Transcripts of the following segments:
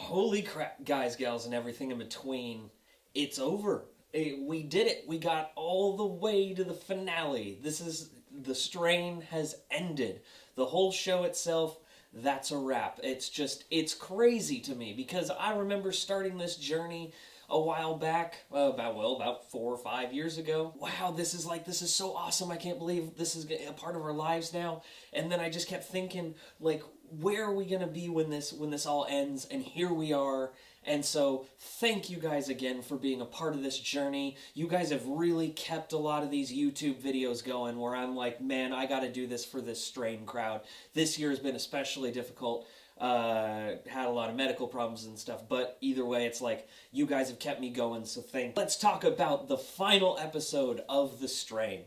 Holy crap, guys, gals, and everything in between. It's over. We did it. We got all the way to the finale. The strain has ended. The whole show itself, that's a wrap. It's crazy to me because I remember starting this journey a while back, about 4 or 5 years ago. Wow, this is so awesome. I can't believe this is a part of our lives now. And then I just kept thinking, like, where are we gonna be when this all ends? And here we are. And so thank you guys again for being a part of this journey. You guys have really kept a lot of these YouTube videos going where I'm like, man, I gotta do this for this Strain crowd. This year has been especially difficult. Had a lot of medical problems and stuff, but either way, it's like, you guys have kept me going, so thank you. Let's talk about the final episode of The Strain.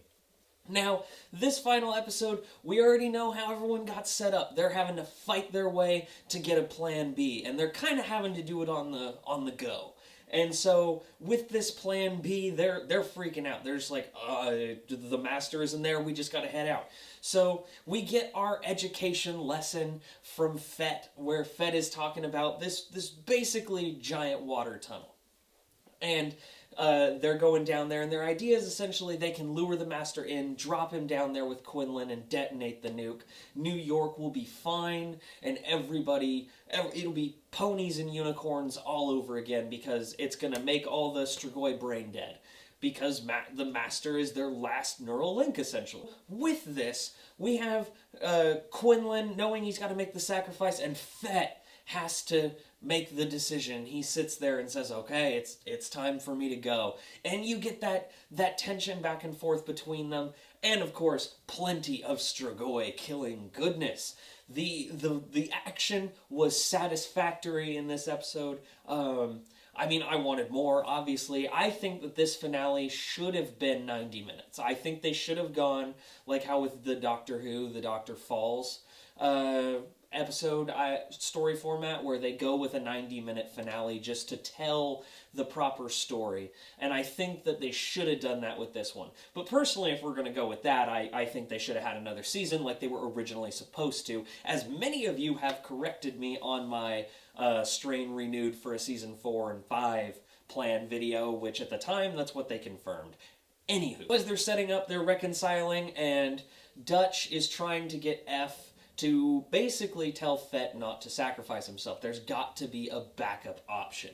Now, this final episode, we already know how everyone got set up. They're having to fight their way to get a plan B, and they're kind of having to do it on the go. And so, with this plan B, they're freaking out. They're just like, the master isn't there, we just gotta head out. So, we get our education lesson from Fett, where Fett is talking about this basically giant water tunnel. And they're going down there, and their idea is essentially they can lure the master in, drop him down there with Quinlan, and detonate the nuke. New York will be fine, and it'll be ponies and unicorns all over again, because it's going to make all the Strigoi brain dead. Because the master is their last neural link, essentially. With this, we have Quinlan knowing he's got to make the sacrifice, and Fett has to make the decision. He sits there and says, okay, it's time for me to go. And you get that tension back and forth between them, and of course, plenty of Strigoi killing goodness. The action was satisfactory in this episode. I wanted more, obviously. I think that this finale should have been 90 minutes. I think they should have gone, like how with the Doctor Who, the Doctor Falls episode story format, where they go with a 90-minute finale just to tell the proper story. And I think that they should have done that with this one. But personally, if we're going to go with that, I think they should have had another season like they were originally supposed to, as many of you have corrected me on my Strain Renewed for a season 4 and 5 plan video, which at the time, that's what they confirmed. Anywho, as they're setting up, they're reconciling, and Dutch is trying to get F to basically tell Fett not to sacrifice himself. There's got to be a backup option.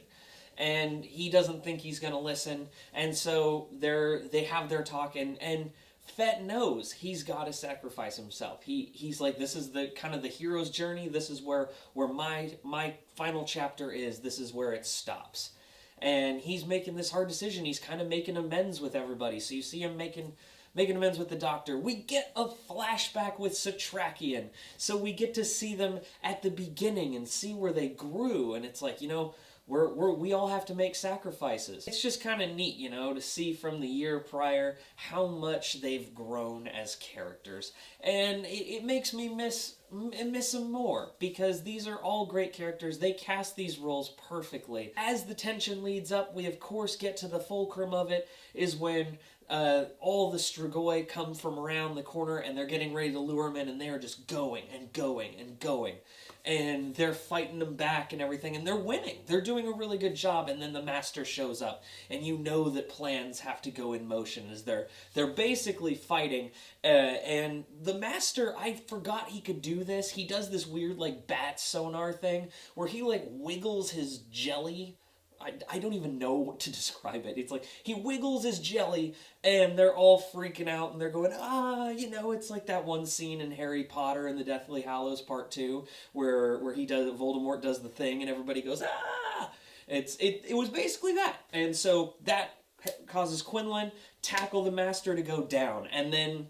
And he doesn't think he's going to listen, and so they have their talk, and Fett knows he's got to sacrifice himself. He's like, this is the kind of the hero's journey. This is where my final chapter is. This is where it stops. And he's making this hard decision. He's kind of making amends with everybody. So you see him making amends with the Doctor. We get a flashback with Satrakian. So we get to see them at the beginning and see where they grew. And it's like, we all have to make sacrifices. It's just kind of neat, to see from the year prior how much they've grown as characters. And it makes me miss them more, because these are all great characters. They cast these roles perfectly. As the tension leads up, we of course get to the fulcrum of it, is when all the Strigoi come from around the corner, and they're getting ready to lure him in, and they are just going and going and going. And they're fighting them back and everything, and they're winning. They're doing a really good job, and then the master shows up, and you know that plans have to go in motion as they're basically fighting. And the master, I forgot he could do this. He does this weird, like, bat sonar thing, where he, like, wiggles his jelly. I don't even know what to describe it. It's like, he wiggles his jelly, and they're all freaking out, and they're going, it's like that one scene in Harry Potter and the Deathly Hallows Part 2, where Voldemort does the thing, and everybody goes, ah! It was basically that. And so that causes Quinlan tackle the master to go down. And then,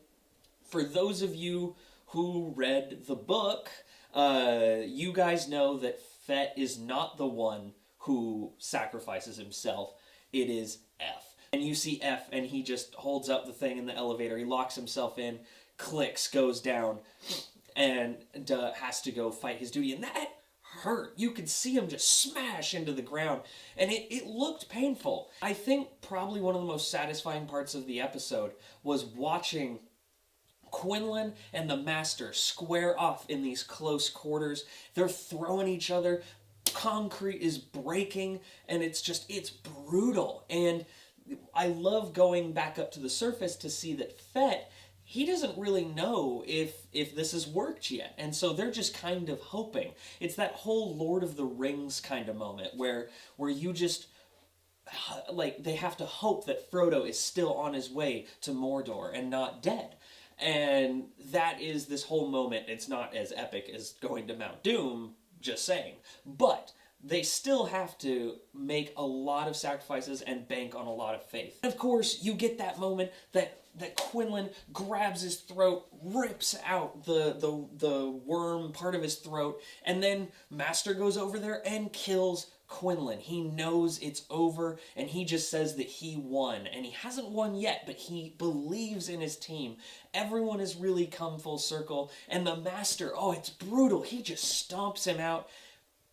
for those of you who read the book, you guys know that Fett is not the one who sacrifices himself. It is F. And you see F, and he just holds up the thing in the elevator. He locks himself in, clicks, goes down, and has to go fight his duty. And that hurt. You could see him just smash into the ground, and it looked painful. I think probably one of the most satisfying parts of the episode was watching Quinlan and the Master square off in these close quarters. They're throwing each other concrete is breaking, and it's brutal. And I love going back up to the surface to see that Fett, he doesn't really know if this has worked yet. And so they're just kind of hoping. It's that whole Lord of the Rings kind of moment where you just, like, they have to hope that Frodo is still on his way to Mordor and not dead. And that is this whole moment. It's not as epic as going to Mount Doom, just saying. But they still have to make a lot of sacrifices and bank on a lot of faith. And of course, you get that moment that Quinlan grabs his throat, rips out the worm part of his throat, and then Master goes over there and kills Quinlan. He knows it's over, and he just says that he won. And he hasn't won yet, but he believes in his team. Everyone has really come full circle, and the Master, oh, it's brutal. He just stomps him out.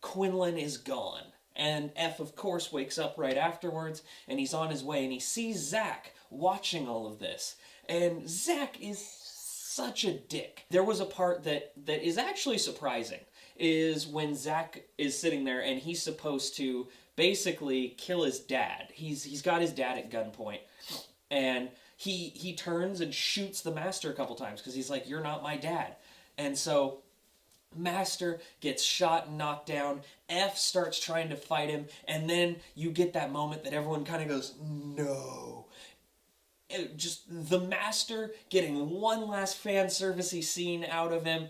Quinlan is gone. And F, of course, wakes up right afterwards, and he's on his way, and he sees Zach watching all of this. And Zach is such a dick. There was a part that is actually surprising, is when Zach is sitting there, and he's supposed to basically kill his dad. He's got his dad at gunpoint, and he turns and shoots the Master a couple times, because he's like, you're not my dad. And so Master gets shot and knocked down. F starts trying to fight him, and then you get that moment that everyone kind of goes, no. Just the Master getting one last fan servicey scene out of him,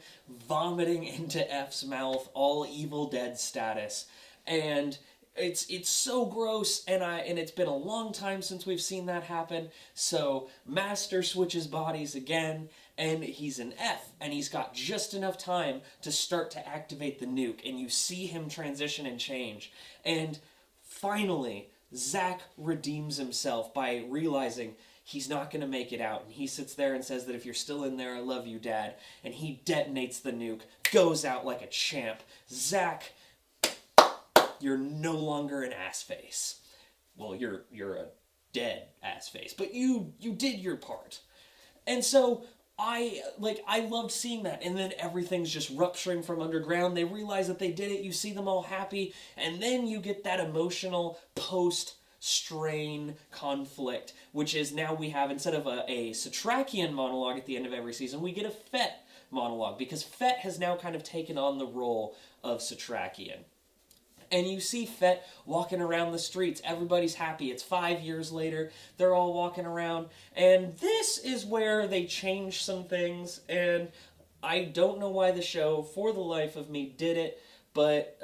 vomiting into F's mouth, all Evil Dead status. And it's so gross, and it's been a long time since we've seen that happen. So Master switches bodies again, and he's an F, and he's got just enough time to start to activate the nuke, and you see him transition and change. And finally, Zach redeems himself by realizing he's not going to make it out. And he sits there and says that if you're still in there, I love you, Dad. And he detonates the nuke, goes out like a champ. Zach, you're no longer an ass face. Well, you're a dead ass face, but you did your part. And so I loved seeing that. And then everything's just rupturing from underground. They realize that they did it. You see them all happy, and then you get that emotional post-strain conflict, which is now we have, instead of a Satrakian monologue at the end of every season, we get a Fett monologue, because Fett has now kind of taken on the role of Satrakian. And you see Fett walking around the streets. Everybody's happy. It's 5 years later. They're all walking around. And this is where they change some things. And I don't know why the show, for the life of me, did it. But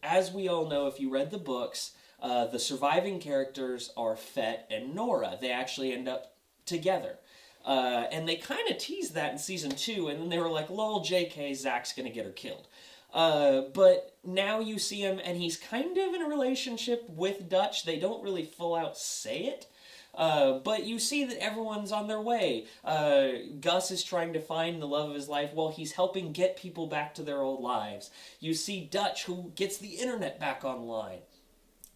as we all know, if you read the books, the surviving characters are Fett and Nora. They actually end up together. And they kind of teased that in season 2. And then they were like, lol, JK, Zach's going to get her killed. But now you see him, and he's kind of in a relationship with Dutch. They don't really full out say it, but you see that everyone's on their way. Gus is trying to find the love of his life while he's helping get people back to their old lives. You see Dutch, who gets the internet back online.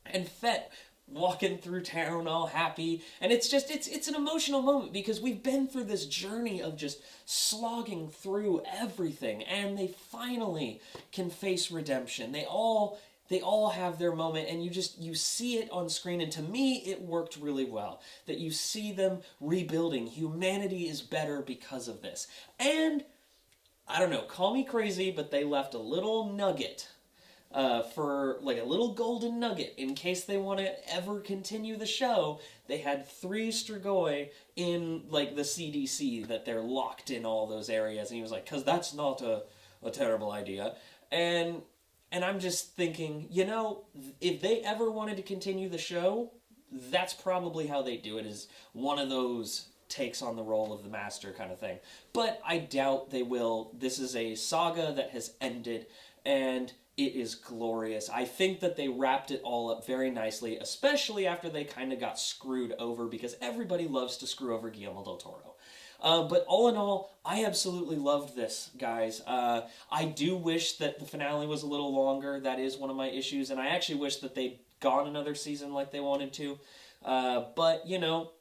And Fett walking through town all happy, and it's an emotional moment, because we've been through this journey of just slogging through everything, and they finally can face redemption. They all have their moment, and you see it on screen, and to me it worked really well, that you see them rebuilding. Humanity is better because of this. And I don't know, call me crazy, but they left a little nugget, for like a little golden nugget, in case they want to ever continue the show. They had 3 Strigoi in like the CDC, that they're locked in all those areas, and he was like, because that's not a terrible idea. And I'm just thinking, you know, if they ever wanted to continue the show, that's probably how they do it, is one of those takes on the role of the Master kind of thing. But I doubt they will. This is a saga that has ended, and it is glorious. I think that they wrapped it all up very nicely, especially after they kind of got screwed over, because everybody loves to screw over Guillermo del Toro. But all in all, I absolutely loved this, guys. I do wish that the finale was a little longer. That is one of my issues, and I actually wish that they'd gone another season like they wanted to. But, you know,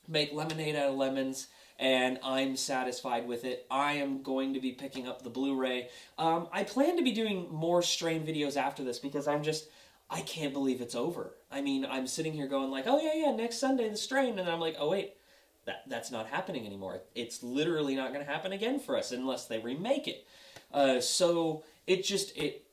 make lemonade out of lemons. and I'm satisfied with it. I am going to be picking up the Blu-ray. I plan to be doing more Strain videos after this because I can't believe it's over. I mean, I'm sitting here going like, oh yeah, next Sunday the Strain, and I'm like, oh wait, that's not happening anymore. It's literally not going to happen again for us unless they remake it. So it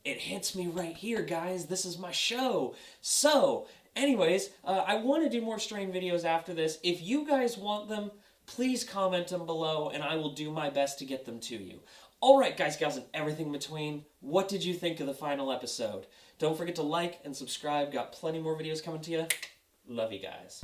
hits me right here, guys. This is my show. So, anyways, I want to do more Strain videos after this. If you guys want them, please comment them below, and I will do my best to get them to you. Alright, guys, gals, and everything in between, what did you think of the final episode? Don't forget to like and subscribe. Got plenty more videos coming to you. Love you guys.